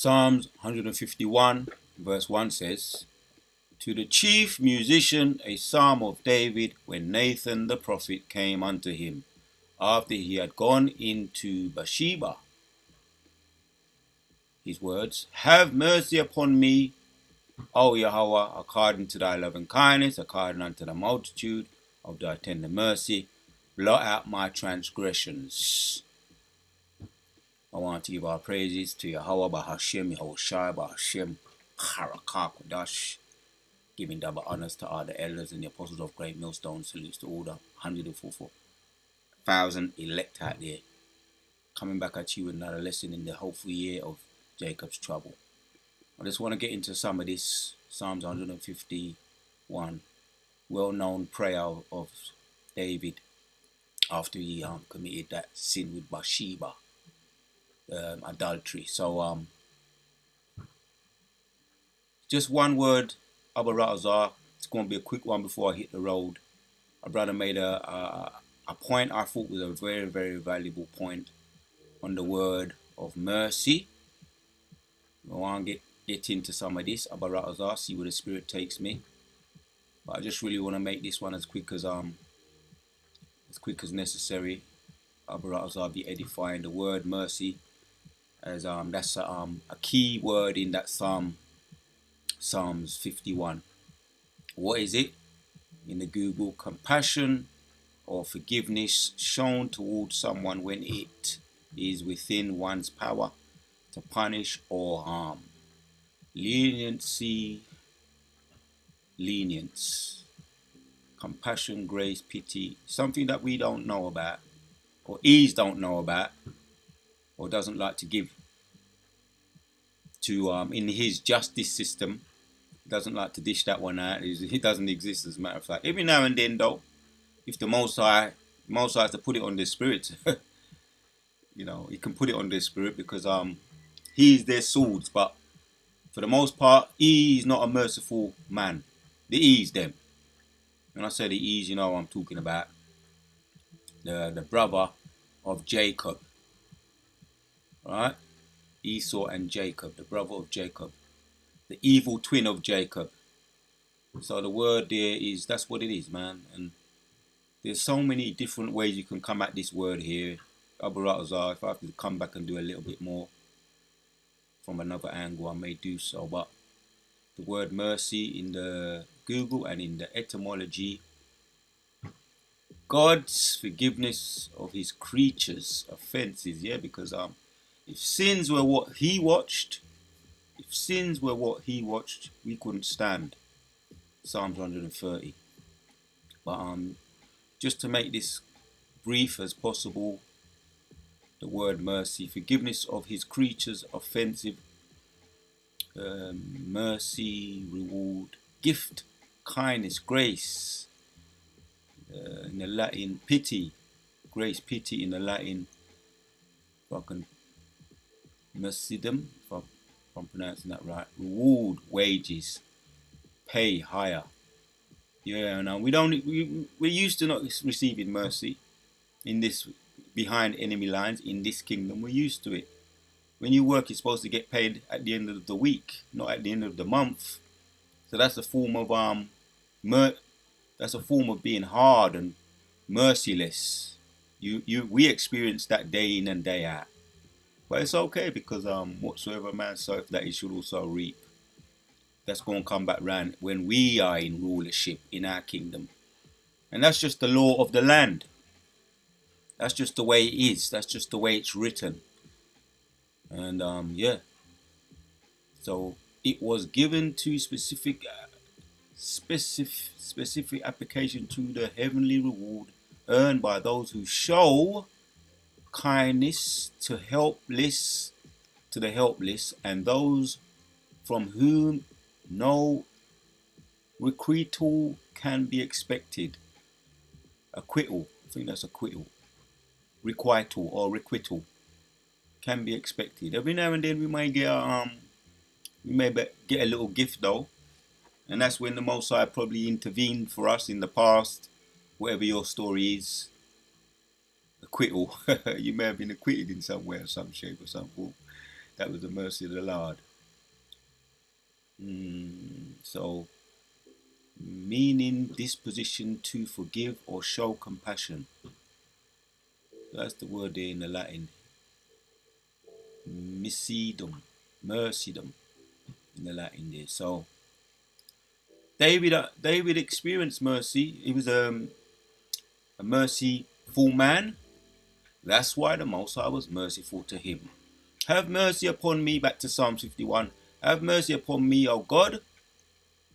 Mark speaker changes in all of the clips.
Speaker 1: Psalms 151 verse 1 says, "To the chief musician a psalm of David, when Nathan the prophet came unto him, after he had gone into Bathsheba. His words, Have mercy upon me, O Yahweh, according to thy loving kindness, according unto the multitude of thy tender mercy, blot out my transgressions." I want to give our praises to Yahweh, Bahashem, Yahushai, Bahashem, Harakah, Kodash, giving double honors to all the elders and the apostles of Great Millstone. Salutes to all the 144,000 elect out there. Coming back at you with another lesson in the hopeful year of Jacob's trouble. I just want to get into some of this. Psalms 151, well-known prayer of David after he committed that sin with Bathsheba, adultery. So just one word, Abba Ratazar. It's going to be a quick one before I hit the road. My brother made a point I thought was a very, very valuable point on the word of mercy. I want to get into some of this, Abba Ratazar, see where the Spirit takes me. But I just really want to make this one as quick as necessary. Abba Ratazar be edifying. The word mercy, as that's a key word in that Psalms 51. What is it? In the Google, compassion or forgiveness shown towards someone when it is within one's power to punish or harm. Leniency, lenience, compassion, grace, pity, something that we don't know about, or Ease don't know about, or doesn't like to give to in his justice system. Doesn't like to dish that one out. It doesn't exist, as a matter of fact. Every now and then, though, if the Most High has to put it on the Spirit, he can put it on the Spirit because he's their swords. But for the most part, he's not a merciful man. The Ease them. When I say the Ease, I'm talking about the brother of Jacob. Right? Esau and Jacob, the brother of Jacob, the evil twin of Jacob. So the word there is, that's what it is, man. And there's so many different ways you can come at this word here. Abba Ratazar, if I have to come back and do a little bit more from another angle, I may do so. But the word mercy in the Google and in the etymology, God's forgiveness of his creatures' offenses, because if sins were what he watched, we couldn't stand. Psalms 130. But just to make this brief as possible, the word mercy, forgiveness of his creatures' offensive, mercy, reward, gift, kindness, grace, in the Latin, pity, grace, pity in the Latin, if I can mercidum, if I'm pronouncing that right, reward, wages, pay, hire. Yeah, no, we're used to not receiving mercy in this, behind enemy lines, in this kingdom. We're used to it. When you work, you're supposed to get paid at the end of the week, not at the end of the month. So that's a form of being hard and merciless. We experience that day in and day out. But it's okay because whatsoever man soweth, that he should also reap. That's going to come back round when we are in rulership in our kingdom. And that's just the law of the land. That's just the way it is. That's just the way it's written. And so it was given to specific application to the heavenly reward earned by those who show kindness to the helpless, and those from whom no requital can be expected. Acquittal, I think that's acquittal. Requital or requital can be expected. Every now and then we may get a little gift though, and that's when the Most High probably intervened for us in the past. Whatever your story is, acquittal. You may have been acquitted in some way or some shape or some form. That was the mercy of the Lord. So, meaning disposition to forgive or show compassion. That's the word there in the Latin. Misidum, mercydom in the Latin there. So, David experienced mercy. He was a merciful man. That's why the Most High was merciful to him. Have mercy upon me, back to Psalm 51. Have mercy upon me, O God,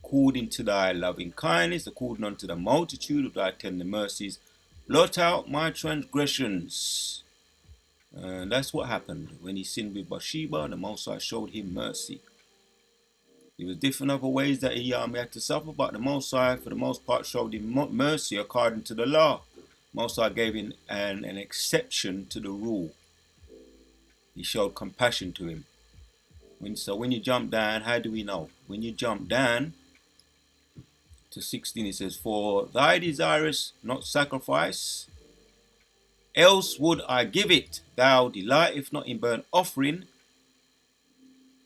Speaker 1: according to thy loving kindness, according unto the multitude of thy tender mercies. Blot out my transgressions. And that's what happened. When he sinned with Bathsheba, the Most High showed him mercy. There was different other ways that he had to suffer, but the Most High, for the most part, showed him mercy according to the law. Most High gave him an exception to the rule. He showed compassion to him. So when you jump down, how do we know? When you jump down to 16, it says, for thy desirous not sacrifice, else would I give it. Thou delightest not in burnt offering.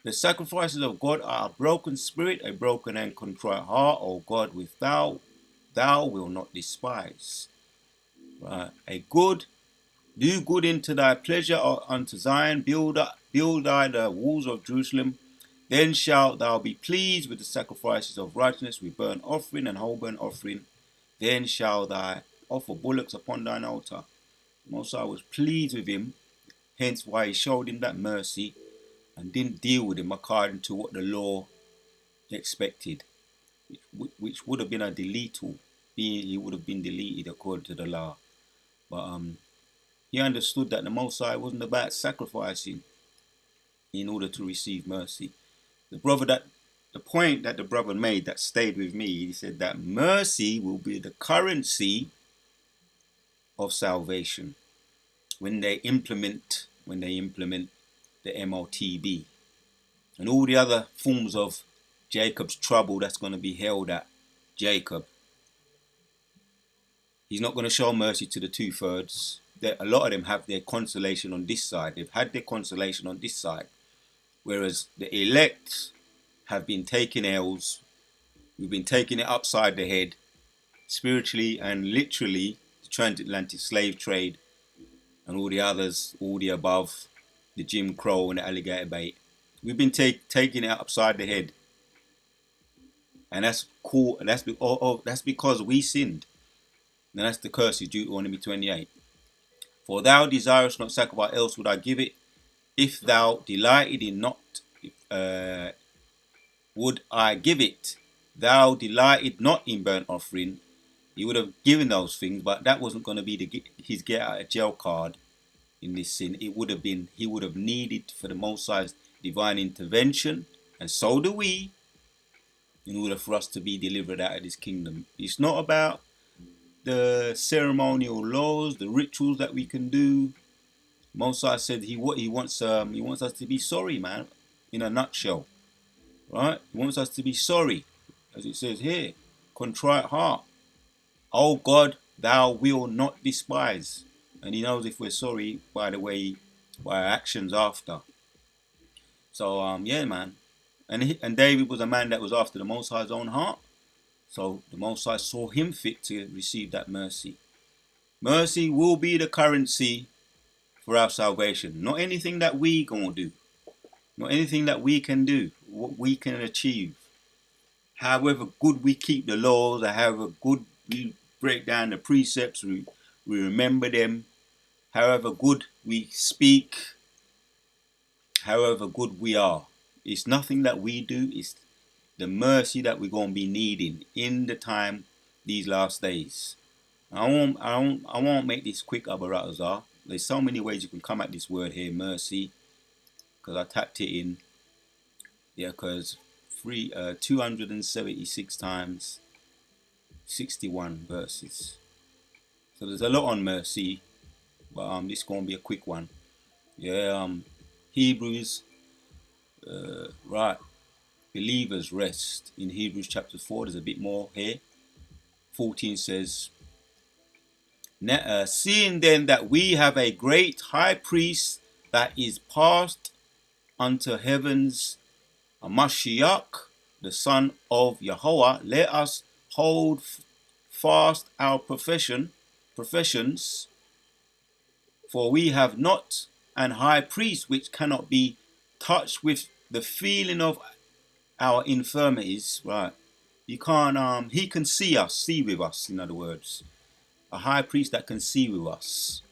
Speaker 1: The sacrifices of God are a broken spirit, a broken and contrite heart, O God, with thou wilt not despise. Right. Do good into thy pleasure unto Zion, build thy the walls of Jerusalem. Then shalt thou be pleased with the sacrifices of righteousness, with burnt offering and whole burnt offering. Then shall thou offer bullocks upon thine altar. Most High was pleased with him, hence why he showed him that mercy and didn't deal with him according to what the law expected, which would have been a deletal. He would have been deleted according to the law. But he understood that the Most High wasn't about sacrificing in order to receive mercy. The point that the brother made that stayed with me, he said that mercy will be the currency of salvation when they implement the MOTB and all the other forms of Jacob's trouble that's going to be held at Jacob. He's not going to show mercy to the 2/3. A lot of them have their consolation on this side. They've had their consolation on this side. Whereas the elect have been taking L's. We've been taking it upside the head, spiritually and literally, the transatlantic slave trade and all the others, all the above, the Jim Crow and the alligator bait. We've been taking it upside the head. And that's cool. That's because we sinned. And that's the curse of Deuteronomy 28. For thou desirest not sacrifice, else would I give it. If thou delighted in not, would I give it. Thou delighted not in burnt offering. He would have given those things, but that wasn't going to be his get out of jail card in this sin. It would have been, he would have needed for the Most High's divine intervention, and so do we, in order for us to be delivered out of this kingdom. It's not about the ceremonial laws, the rituals that we can do. Most High said he wants us to be sorry, man. In a nutshell, right? He wants us to be sorry, as it says here, contrite heart. Oh God, thou wilt not despise. And he knows if we're sorry by our actions after. So yeah, man. And David was a man that was after the Most High's own heart. So the Most High saw him fit to receive that mercy. Mercy will be the currency for our salvation. Not anything that we gonna do. Not anything that we can do. What we can achieve. However good we keep the laws, or however good we break down the precepts, we remember them. However good we speak, however good we are. It's nothing that we do. It's the mercy that we're going to be needing in the time, these last days. I won't make this quick, Abaratazar. There's so many ways you can come at this word here, mercy, because I tapped it in. Yeah, because 276 times 61 verses. So there's a lot on mercy, but this is going to be a quick one. Yeah, Hebrews, right. Believers rest. In Hebrews chapter 4, there's a bit more here. 14 says, seeing then that we have a great high priest that is passed unto heavens a Mashiach, the son of Yahweh, let us hold fast our professions, for we have not an high priest which cannot be touched with the feeling of our infirmities. Right. You can't he can see with us, in other words. A high priest that can see with us,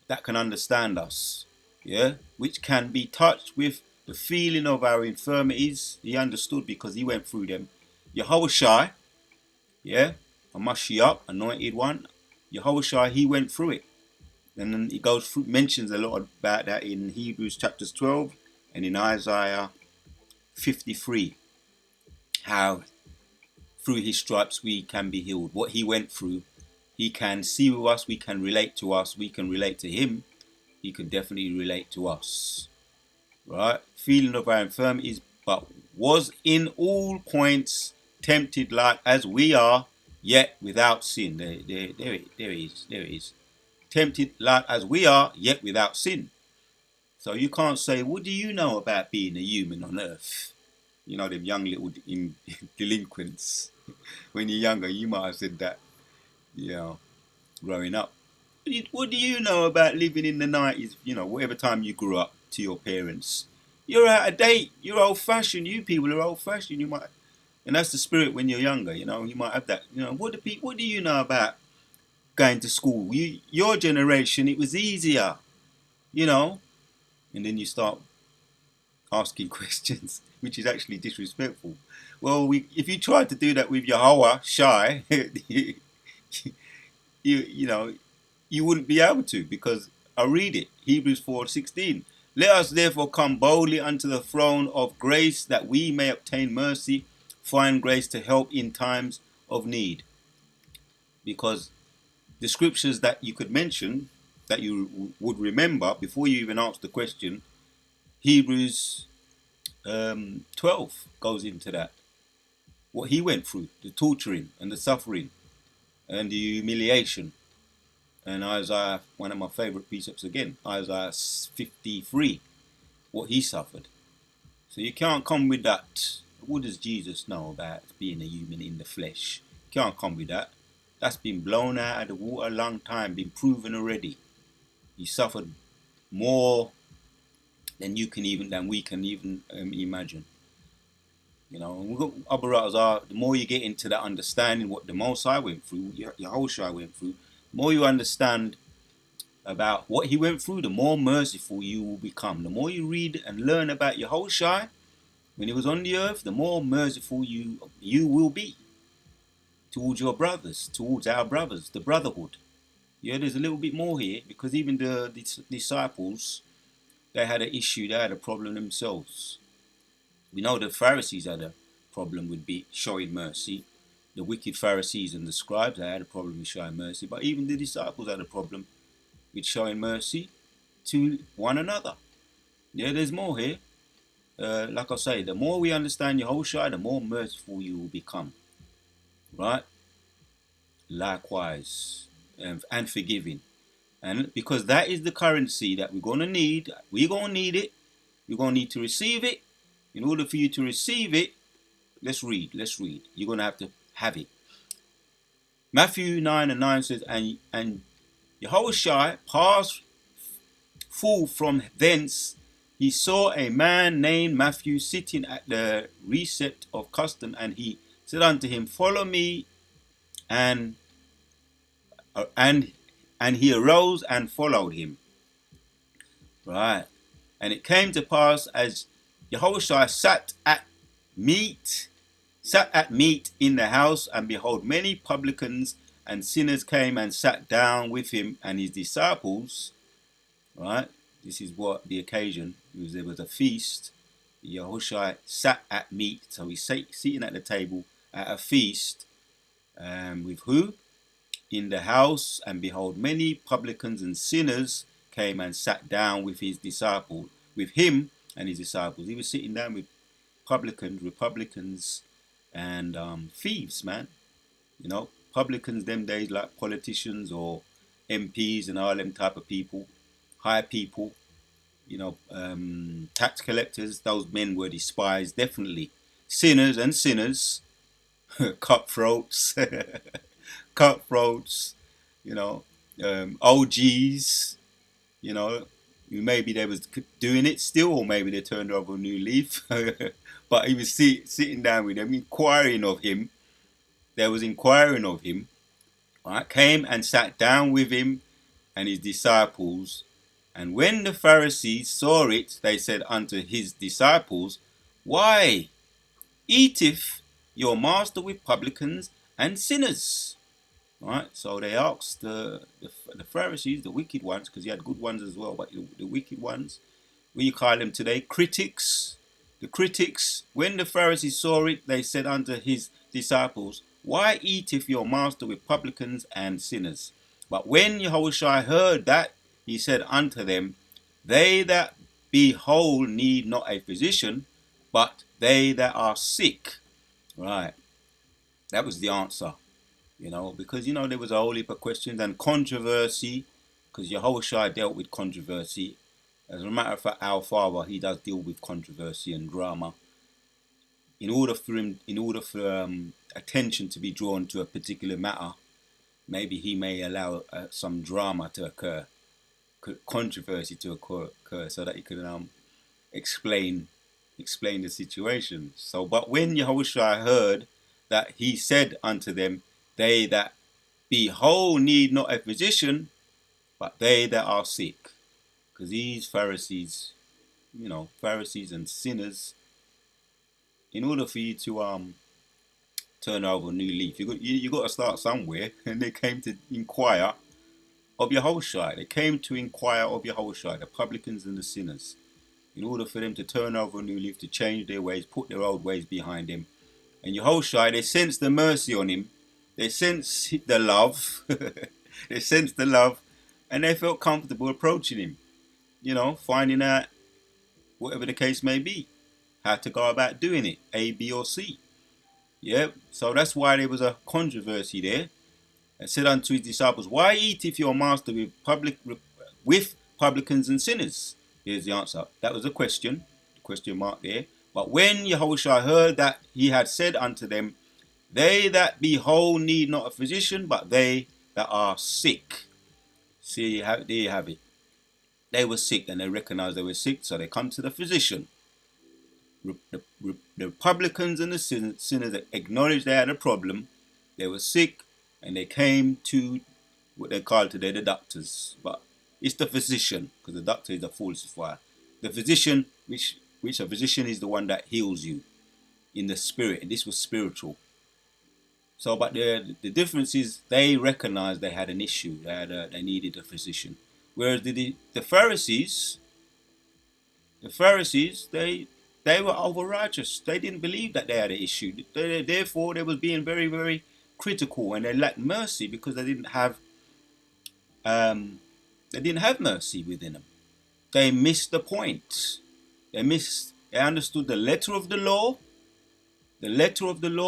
Speaker 1: that can understand us, yeah, which can be touched with the feeling of our infirmities. He understood because he went through them. Yehoshua, yeah, a Mashiach, anointed one. Yehoshua, he went through it. And then he goes through, mentions a lot about that in Hebrews chapters 12 and in Isaiah 53. How through his stripes we can be healed. What he went through, he can see with us, we can relate to us, we can relate to him. He can definitely relate to us. Right? Feeling of our infirmities, but was in all points tempted like as we are, yet without sin. There it is. Tempted like as we are, yet without sin. So you can't say, what do you know about being a human on earth? You know, them young little delinquents. When you're younger, you might have said that, you know, growing up. What do you know about living in the 90s, you know, whatever time you grew up, to your parents? You're out of date. You're old fashioned. You people are old fashioned. You might, and that's the spirit when you're younger, you know, you might have that, you know, what do you know about going to school? Your generation, it was easier, you know, and then you start asking questions, which is actually disrespectful. Well, if you tried to do that with Yahweh Shai, you know, you wouldn't be able to, because I'll read it. Hebrews 4:16. Let us therefore come boldly unto the throne of grace, that we may obtain mercy, find grace to help in times of need. Because the scriptures that you could mention, that you would remember before you even ask the question, Hebrews 12 goes into that. What he went through, the torturing and the suffering and the humiliation. And Isaiah, one of my favorite precepts again, Isaiah 53, what he suffered. So you can't come with that. What does Jesus know about being a human in the flesh? You can't come with that. That's been blown out of the water a long time, been proven already. He suffered more than we can even imagine. You know, other are the more you get into that understanding what the Most High went through, Yahushua went through, the more you understand about what he went through, the more merciful you will become. The more you read and learn about Yahushua when he was on the earth, the more merciful you will be towards your brothers, towards our brothers, the brotherhood. Yeah, there's a little bit more here, because even the disciples, they had an issue, they had a problem themselves. We know the Pharisees had a problem with showing mercy. The wicked Pharisees and the scribes, they had a problem with showing mercy. But even the disciples had a problem with showing mercy to one another. Yeah, there's more here. Like I say, the more we understand Yahushua, the more merciful you will become. Right? Likewise. And forgiving. And because that is the currency that we're going to need. We're going to need it. You're going to need to receive it. In order for you to receive it, let's read. You're going to have it. Matthew 9:9 says, and Yahushua passed full from thence. He saw a man named Matthew sitting at the receipt of custom, and he said unto him, follow me. And he arose and followed him. Right. And it came to pass, as Yahushua sat at meat in the house, and behold, many publicans and sinners came and sat down with him and his disciples. Right? This is what the occasion was. There was a feast. Yahushua sat at meat, so he's sitting at the table at a feast. With who? In the house, and behold, many publicans and sinners came and sat down with his disciples, with him and his disciples. He was sitting down with publicans, Republicans, and thieves, man. You know, publicans them days, like politicians or MPs and all them type of people, high people. tax collectors, those men were despised, definitely. Sinners and sinners, cutthroats, cutthroats, you know, OGs, you know, maybe they was doing it still, or maybe they turned over a new leaf. But he was sitting down with them, inquiring of him. They was inquiring of him, right? Came and sat down with him and his disciples. And when the Pharisees saw it, they said unto his disciples, Why eateth your master with publicans and sinners? Right? So they asked the Pharisees, the wicked ones, because he had good ones as well, but the wicked ones, we call them today critics. The critics, when the Pharisees saw it, they said unto his disciples, Why eateth your master with publicans and sinners? But when Yahushua heard that, he said unto them, They that be whole need not a physician, but they that are sick. Right. That was the answer. Because there was a whole heap of questions and controversy, because Yahushua dealt with controversy. As a matter of fact, our Father, he does deal with controversy and drama. In order for attention to be drawn to a particular matter, maybe he may allow some drama to occur, controversy to occur, so that he can explain the situation. So, but when Yahushua heard that, he said unto them, They that be whole need not a physician, but they that are sick. Because these Pharisees, Pharisees and sinners, in order for you to turn over a new leaf, you got to start somewhere. And they came to inquire of Yahushua. They came to inquire of Yahushua, the publicans and the sinners, in order for them to turn over a new leaf, to change their ways, put their old ways behind him. And Yahushua, they sensed the mercy on him. They sensed the love. They sensed the love, and they felt comfortable approaching him. Finding out, whatever the case may be, how to go about doing it, A, B, or C. Yeah, so that's why there was a controversy there. And said unto his disciples, Why eateth your master with publicans and sinners? Here's the answer. That was a question mark there. But when Yahushua heard that, he had said unto them, They that be whole need not a physician, but they that are sick. See, there you have it. They were sick, and they recognized they were sick, so they come to the physician. The publicans and the sinners acknowledged they had a problem. They were sick, and they came to what they call today the doctors. But it's the physician, because the doctor is a falsifier. The physician, which a physician is the one that heals you in the spirit, and this was spiritual. So, but the difference is they recognized they had an issue. They needed a physician. Whereas the Pharisees, they were over righteous. They didn't believe that they had an issue. Therefore, they was being very, very critical, and they lacked mercy because they didn't have mercy within them. They missed the point. They understood the letter of the law,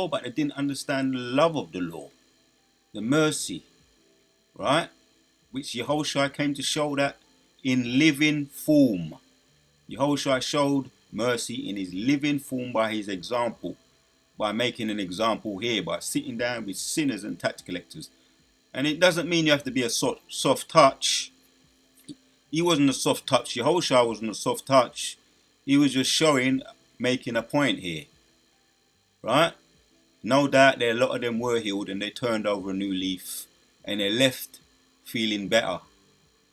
Speaker 1: but they didn't understand the love of the law, the mercy, right? Which Yahushua came to show that in living form. Yahushua showed mercy in his living form by his example, by making an example here, by sitting down with sinners and tax collectors. And it doesn't mean you have to be a soft touch. He wasn't a soft touch. Yahushua wasn't a soft touch. He was just making a point here, right? No doubt that a lot of them were healed, and they turned over a new leaf, and they left feeling better,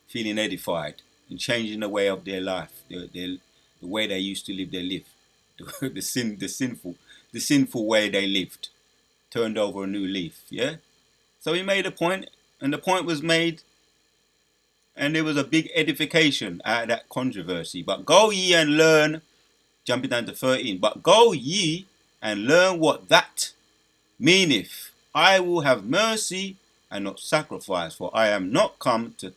Speaker 1: feeling edified, and changing the way of their life, the way they used to live their life, the sinful way they lived, turned over a new leaf. Yeah. So he made a point, and the point was made, and there was a big edification out of that controversy. But go ye and learn, jumping down to 13. But go ye and learn what that meaneth. I will have mercy and not sacrifice, for I am not come to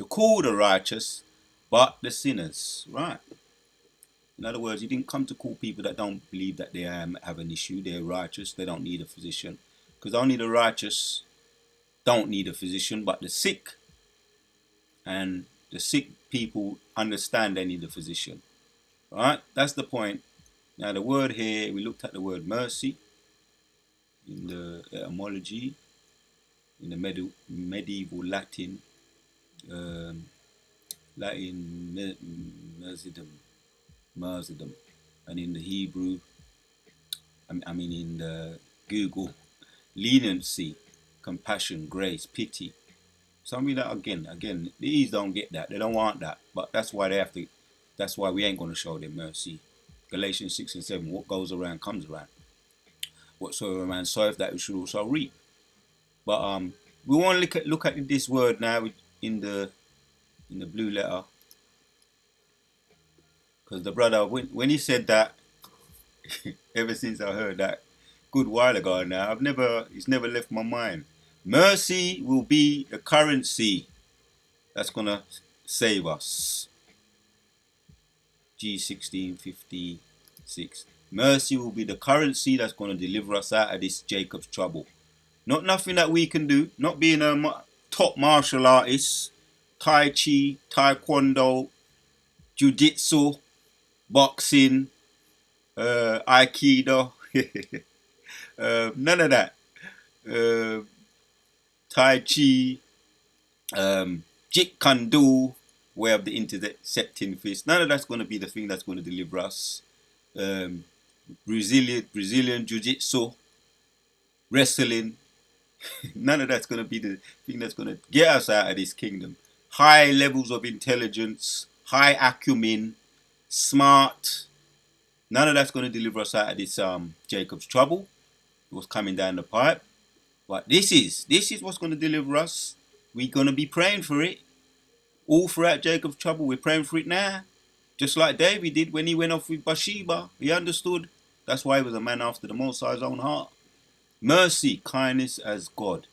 Speaker 1: call the righteous, but the sinners. Right. In other words, he didn't come to call people that don't believe that they have an issue. They're righteous. They don't need a physician. Because only the righteous don't need a physician, but the sick and The sick people understand they need a physician. Right? That's the point. Now the word here, we looked at the word mercy in the etymology, in the medieval Latin, Merzidum, and in the Hebrew, I mean in the Google, leniency, compassion, grace, pity. Some of that again, these don't get that. They don't want that. But that's why they have to. That's why we ain't going to show them mercy. Galatians 6 and 7. What goes around comes around. Whatsoever a man soweth, that we should also reap. But we want to look at this word now in the blue letter, because the brother when he said that, ever since I heard that good while ago now, it's never left my mind. Mercy will be the currency that's gonna save us. G1656. Mercy will be the currency that's gonna deliver us out of this Jacob's trouble. Not nothing that we can do. Not being a top martial artist, Tai Chi, Taekwondo, Jiu-Jitsu, boxing, Aikido. None of that. Tai Chi, Jeet Kune Do, way of the intercepting fist. None of that's going to be the thing that's going to deliver us. Brazilian Jiu-Jitsu, wrestling. None of that's going to be the thing that's going to get us out of this kingdom. High levels of intelligence, high acumen, smart. None of that's going to deliver us out of this Jacob's trouble. It was coming down the pipe. But this is what's going to deliver us. We're going to be praying for it. All throughout Jacob's trouble, we're praying for it now. Just like David did when he went off with Bathsheba. He understood. That's why he was a man after the Most High's own heart. Mercy, kindness as God.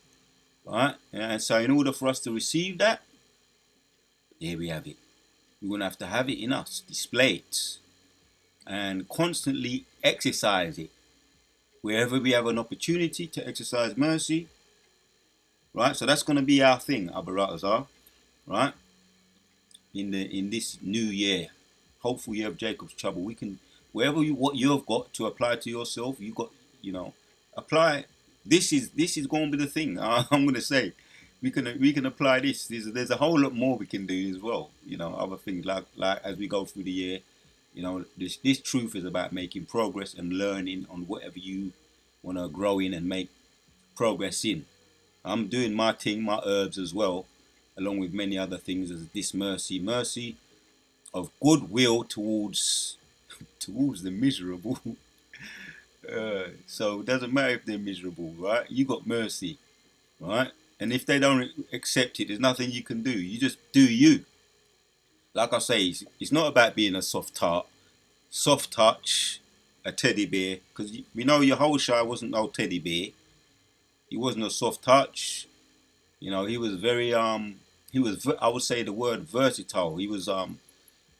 Speaker 1: Right? And so in order for us to receive that, here we have it. We're going to have it in us, display it, and constantly exercise it. Wherever we have an opportunity to exercise mercy, right? So that's going to be our thing, Abaratazar, right? In this new year, hopeful year of Jacob's trouble, we can, what you have got to apply to yourself, you got, apply. This is going to be the thing. I'm going to say, we can apply this. There's a whole lot more we can do as well. Other things like as we go through the year. This truth is about making progress and learning on whatever you want to grow in and make progress in. I'm doing my thing, my herbs as well, along with many other things as this mercy of goodwill towards the miserable. So it doesn't matter if they're miserable, right? You got mercy, right? And if they don't accept it, there's nothing you can do. You just do you. Like I say, it's not about being a soft touch, a teddy bear, because we know Yahushua wasn't no teddy bear. He wasn't a soft touch. He was very I would say the word versatile. He was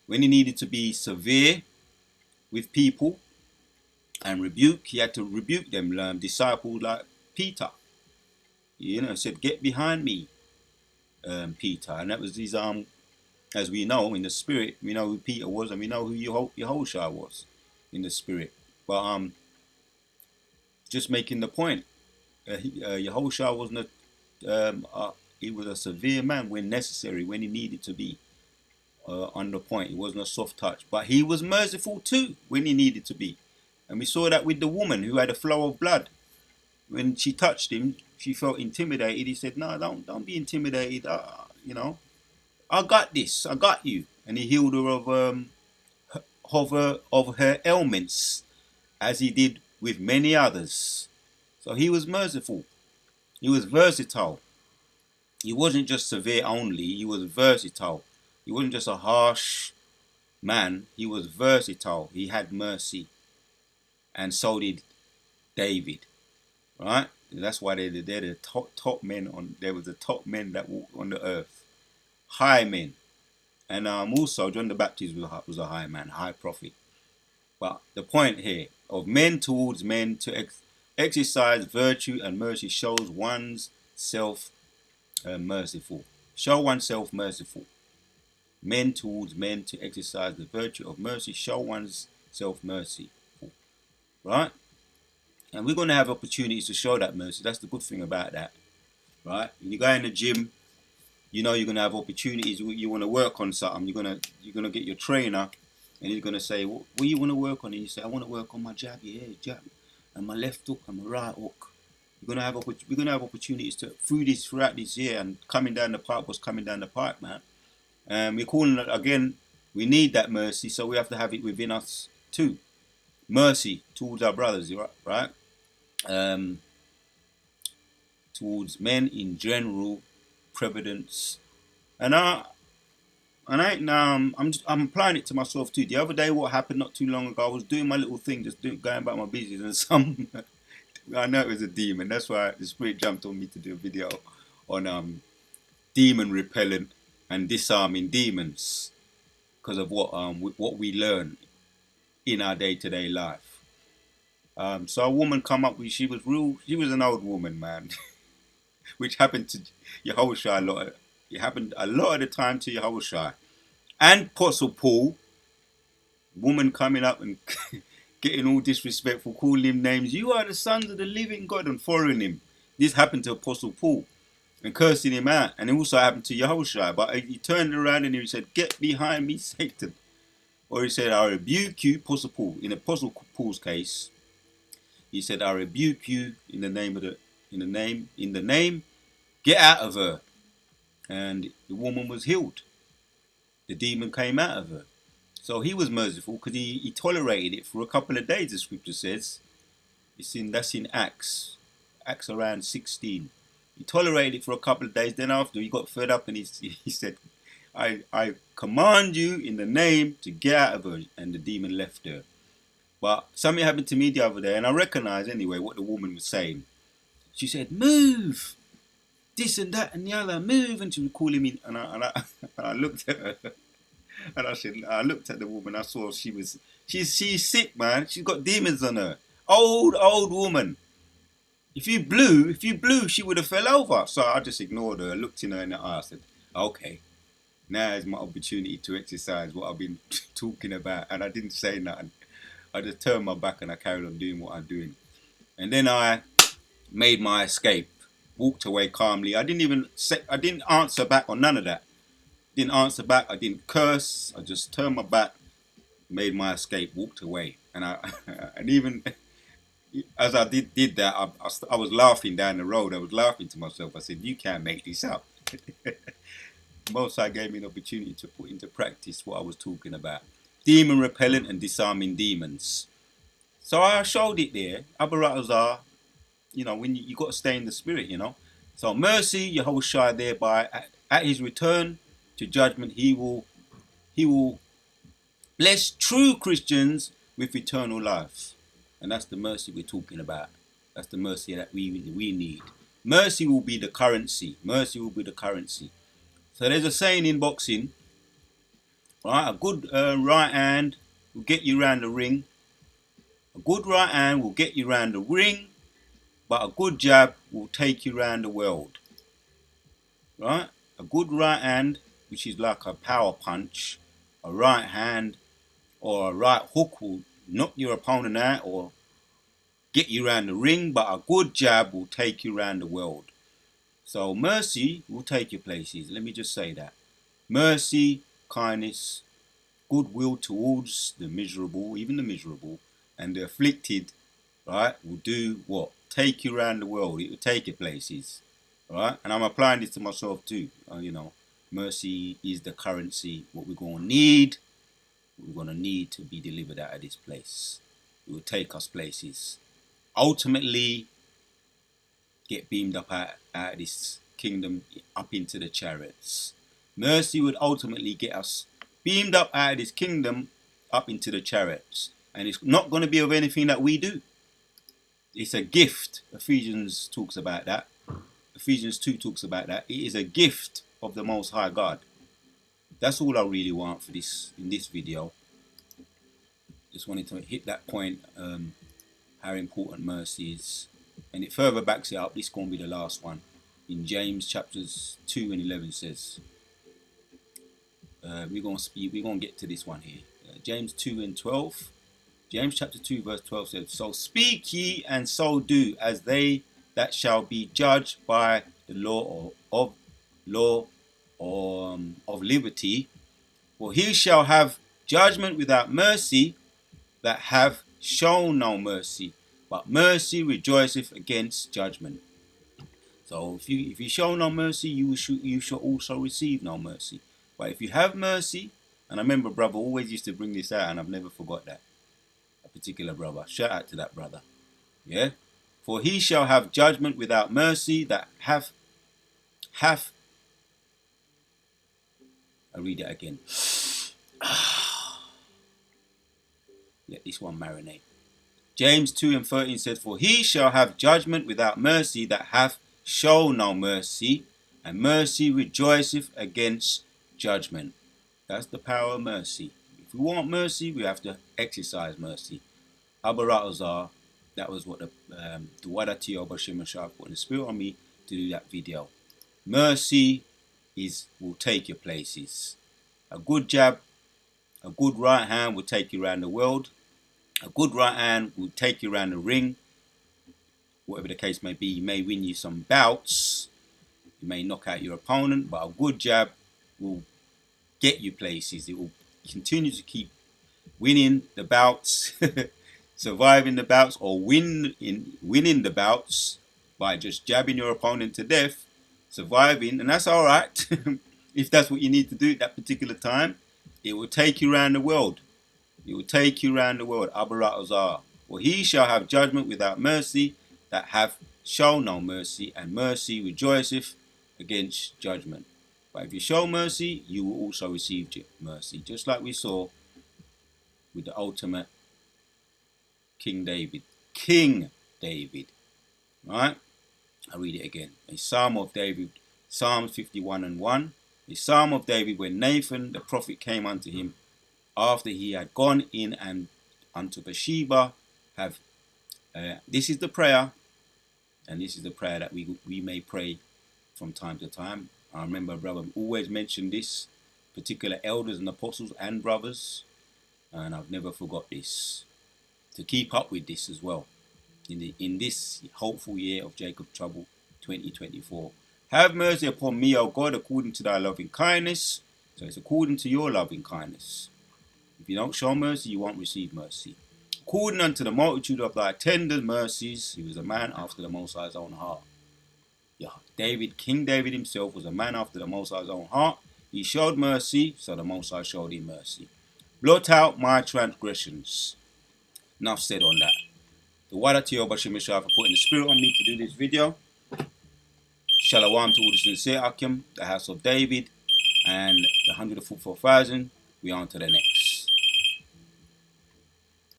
Speaker 1: when he needed to be severe with people and rebuke, he had to rebuke them. Disciples like Peter, said, "Get behind me, Peter," and that was his as we know in the spirit, we know who Peter was, and we know who Yahushua was in the spirit. But just making the point, Yahushua wasn't he was a severe man when necessary, when he needed to be on the point. He wasn't a soft touch, but he was merciful too when he needed to be. And we saw that with the woman who had a flow of blood. When she touched him, she felt intimidated. He said, "No, don't be intimidated. I got this. I got you." And he healed her of her ailments, as he did with many others. So he was merciful. He was versatile. He wasn't just severe only. He was versatile. He wasn't just a harsh man. He was versatile. He had mercy, and so did David. Right? That's why they're the top men There was the top men that walked on the earth. High men. And also John the Baptist was a high man, high prophet. But the point here of men towards men to exercise virtue and mercy shows one's self merciful. Show oneself merciful. men towards men to exercise the virtue of mercy, show oneself mercy. Right? And we're going to have opportunities to show that mercy. That's the good thing about that. Right? When you go in the gym, you know you're going to have opportunities. You want to work on something. You're gonna get your trainer, and he's going to say, what do you want to work on? And you say, I want to work on my jab, jab, and my left hook and my right hook. We're gonna have opportunities to throughout this year, and coming down the pipe was coming down the pipe, man. We're calling it again. We need that mercy, so we have to have it within us too. Mercy towards our brothers, right? Towards men in general, providence, and I'm applying it to myself too. The other day, what happened not too long ago, I was doing my little thing, going about my business, and some I know it was a demon. That's why the spirit jumped on me to do a video on demon repellent and disarming demons because of what we learn in our day-to-day life. So a woman come up with, she was an old woman, man, which happened to Yahushua a lot. It happened a lot of the time to Yahushua and Apostle Paul. Woman coming up and getting all disrespectful, calling him names. You are the sons of the living God, and following him. This happened to Apostle Paul and cursing him out. And it also happened to Yahushua. But he turned around and he said, get behind me, Satan. Or he said, I rebuke you, Apostle Paul. In Apostle Paul's case, he said, I rebuke you in the name, get out of her. And the woman was healed. The demon came out of her. So he was merciful because he tolerated it for a couple of days, the scripture says. That's in Acts around 16. He tolerated it for a couple of days. Then after he got fed up and he said, I command you in the name to get out of her. And the demon left her. But something happened to me the other day, and I recognized anyway what the woman was saying. She said, move, this and that and the other, move. And she was calling me, and I looked at her. And I looked at the woman. I saw she's sick, man. She's got demons on her. Old woman. If you blew, she would have fell over. So I just ignored her. I looked in her in the eye. I said, okay, now is my opportunity to exercise what I've been talking about. And I didn't say nothing. I just turned my back and I carried on doing what I'm doing. And then I made my escape. Walked away calmly. I didn't answer back on none of that. Didn't answer back. I didn't curse. I just turned my back, made my escape, walked away. And and even as I did that, I was laughing down the road. I was laughing to myself. I said, you can't make this up. Most High gave me an opportunity to put into practice what I was talking about. Demon repellent and disarming demons. So I showed it there. Abaratazar, when you got to stay in the spirit, So mercy, Yahushua thereby, at his return to judgment, he will bless true Christians with eternal life. And that's the mercy we're talking about. That's the mercy that we need. Mercy will be the currency. Mercy will be the currency. So there's a saying in boxing, right? A good right hand will get you round the ring. A good right hand will get you round the ring, but a good jab will take you round the world. Right? A good right hand, which is like a power punch, a right hand or a right hook will knock your opponent out or get you round the ring, but a good jab will take you round the world. So mercy will take you places. Let me just say that. Mercy, kindness, goodwill towards the miserable, even the miserable, and the afflicted, right, will do what? Take you around the world. It will take you places, right? And I'm applying this to myself too. Mercy is the currency. What we're going to need to be delivered out of this place. It will take us places. Ultimately, get beamed up out of this kingdom, up into the chariots. Mercy would ultimately get us beamed up out of this kingdom, up into the chariots. And it's not going to be of anything that we do. It's a gift. Ephesians talks about that. Ephesians 2 talks about that. It is a gift of the Most High God. That's all I really want in this video. Just wanted to hit that point, how important mercy is. And it further backs it up. This is going to be the last one. In James chapters 2 and 11 says, we're gonna get to this one here. James 2:12. James chapter 2 verse 12 says, "So speak ye and so do, as they that shall be judged by the law of liberty. For he shall have judgment without mercy that have shown no mercy, but mercy rejoiceth against judgment." So if you show no mercy, you shall also receive no mercy. But if you have mercy, and I remember brother always used to bring this out, and I've never forgot that. A particular brother. Shout out to that brother. Yeah? For he shall have judgment without mercy that hath I read it again. Let this one marinate. James 2:13 says, "For he shall have judgment without mercy that hath shown no mercy, and mercy rejoiceth against judgment." That's the power of mercy. If we want mercy, we have to exercise mercy. Abaratazar, that was what the Wadati of Bashim Shah put in the spirit on me to do that video. Mercy will take you places. A good jab, a good right hand will take you around the world. A good right hand will take you around the ring. Whatever the case may be, it may win you some bouts. You may knock out your opponent, but a good jab will get you places. It will continue to keep winning the bouts, surviving the bouts, or winning the bouts by just jabbing your opponent to death, surviving, and that's all right. If that's what you need to do at that particular time, it will take you around the world. It will take you around the world. Abaratazar. For he shall have judgment without mercy that have shown no mercy, and mercy rejoiceth against judgment. But if you show mercy, you will also receive mercy. Just like we saw with the ultimate King David. King David. Right? I read it again. A Psalm of David. Psalm 51:1. A Psalm of David when Nathan the prophet came unto him after he had gone in and unto Bathsheba. This is the prayer, and this is the prayer that we may pray from time to time. I remember brother always mentioned this, particular elders and apostles and brothers, and I've never forgot this. To keep up with this as well in this hopeful year of Jacob Trouble 2024. Have mercy upon me, O God, according to thy loving kindness. So it's according to your loving kindness. If you don't show mercy, you won't receive mercy. According unto the multitude of thy tender mercies, he was a man after the Most High's own heart. Yeah, King David himself was a man after the Most High's own heart. He showed mercy, so the Most High showed him mercy. Blot out my transgressions. Enough said on that. The Wadati of Bashim Shah for putting the spirit on me to do this video. Shalom to all the sincere Akim, the house of David, and the 144,000. We on to the next.